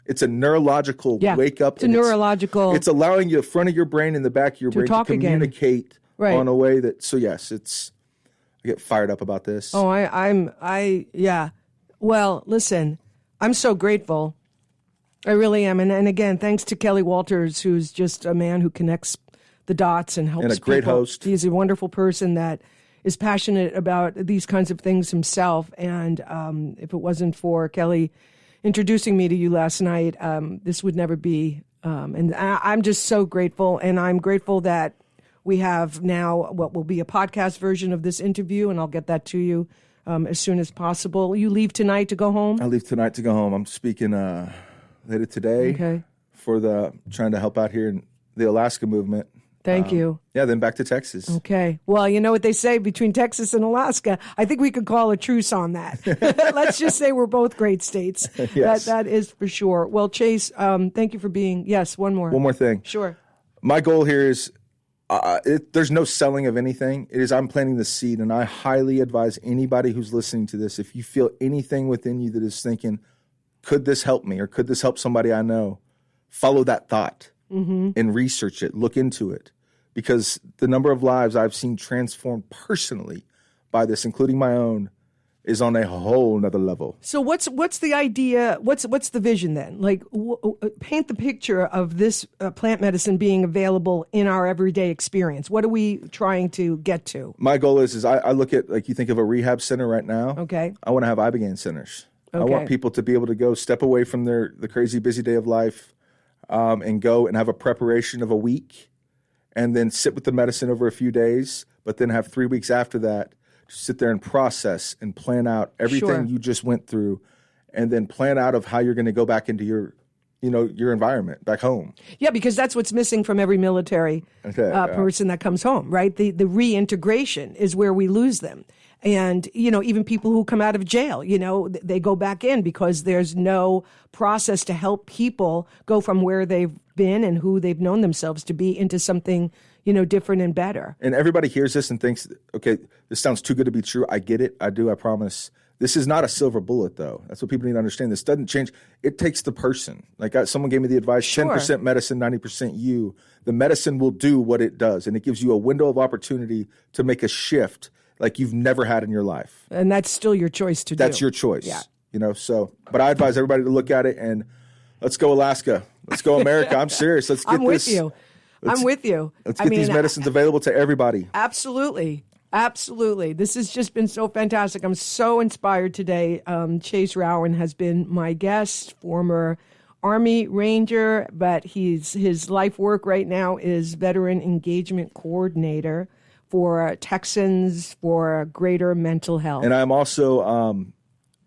It's a neurological wake up. It's a neurological. It's allowing you the front of your brain and the back of your brain to communicate on a way that. So yes, I get fired up about this. Oh, yeah. Well, listen, I'm so grateful. I really am, and again, thanks to Kelly Walters, who's just a man who connects the dots and helps. And a great host. He's a wonderful person that is passionate about these kinds of things himself. And if it wasn't for Kelly introducing me to you last night, this would never be. And I'm just so grateful. And I'm grateful that we have now what will be a podcast version of this interview, and I'll get that to you as soon as possible. You leave tonight to go home? I leave tonight to go home. I'm speaking later today for trying to help out here in the Alaska movement. Thank you. Yeah, then back to Texas. Okay. Well, you know what they say between Texas and Alaska. I think we could call a truce on that. Let's just say we're both great states. Yes. That is for sure. Well, Chase, thank you for being. Yes, one more thing. Sure. My goal here is there's no selling of anything. It is I'm planting the seed, and I highly advise anybody who's listening to this, if you feel anything within you that is thinking, could this help me, or could this help somebody I know, follow that thought and research it, look into it. Because the number of lives I've seen transformed personally by this, including my own, is on a whole nother level. So what's the idea? What's the vision then? Like, paint the picture of this plant medicine being available in our everyday experience. What are we trying to get to? My goal is I look at, like, you think of a rehab center right now. Okay. I want to have Ibogaine centers. Okay. I want people to be able to go step away from the crazy busy day of life, and go and have a preparation of a week, and then sit with the medicine over a few days, but then have 3 weeks after that to sit there and process and plan out everything you just went through, and then plan out of how you're going to go back into your environment back home. Yeah, because that's what's missing from every military person that comes home, right? The reintegration is where we lose them. And, even people who come out of jail, they go back in because there's no process to help people go from where they've been and who they've known themselves to be into something, different and better. And everybody hears this and thinks, okay, this sounds too good to be true. I get it. I do. I promise. This is not a silver bullet, though. That's what people need to understand. This doesn't change. It takes the person. Like, someone gave me the advice, 10% medicine, 90% you. The medicine will do what it does, and it gives you a window of opportunity to make a shift like you've never had in your life. And that's still your choice to do. That's your choice. Yeah. But I advise everybody to look at it and let's go Alaska. Let's go America. I'm serious. Let's get I'm with you. I'm with you. Let's get these medicines available to everybody. Absolutely. Absolutely. This has just been so fantastic. I'm so inspired today. Chase Rowan has been my guest, former Army Ranger, but his life work right now is Veteran Engagement Coordinator for Texans for greater mental health. And I'm also,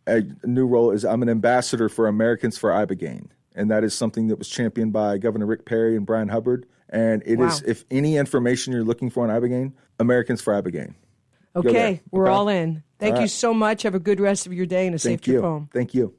a new role is I'm an ambassador for Americans for Ibogaine. And that is something that was championed by Governor Rick Perry and Brian Hubbard. And it is, if any information you're looking for on Ibogaine, Americans for Ibogaine. Okay, we're all in. Thank you so much. Have a good rest of your day and a safe trip home. Thank you.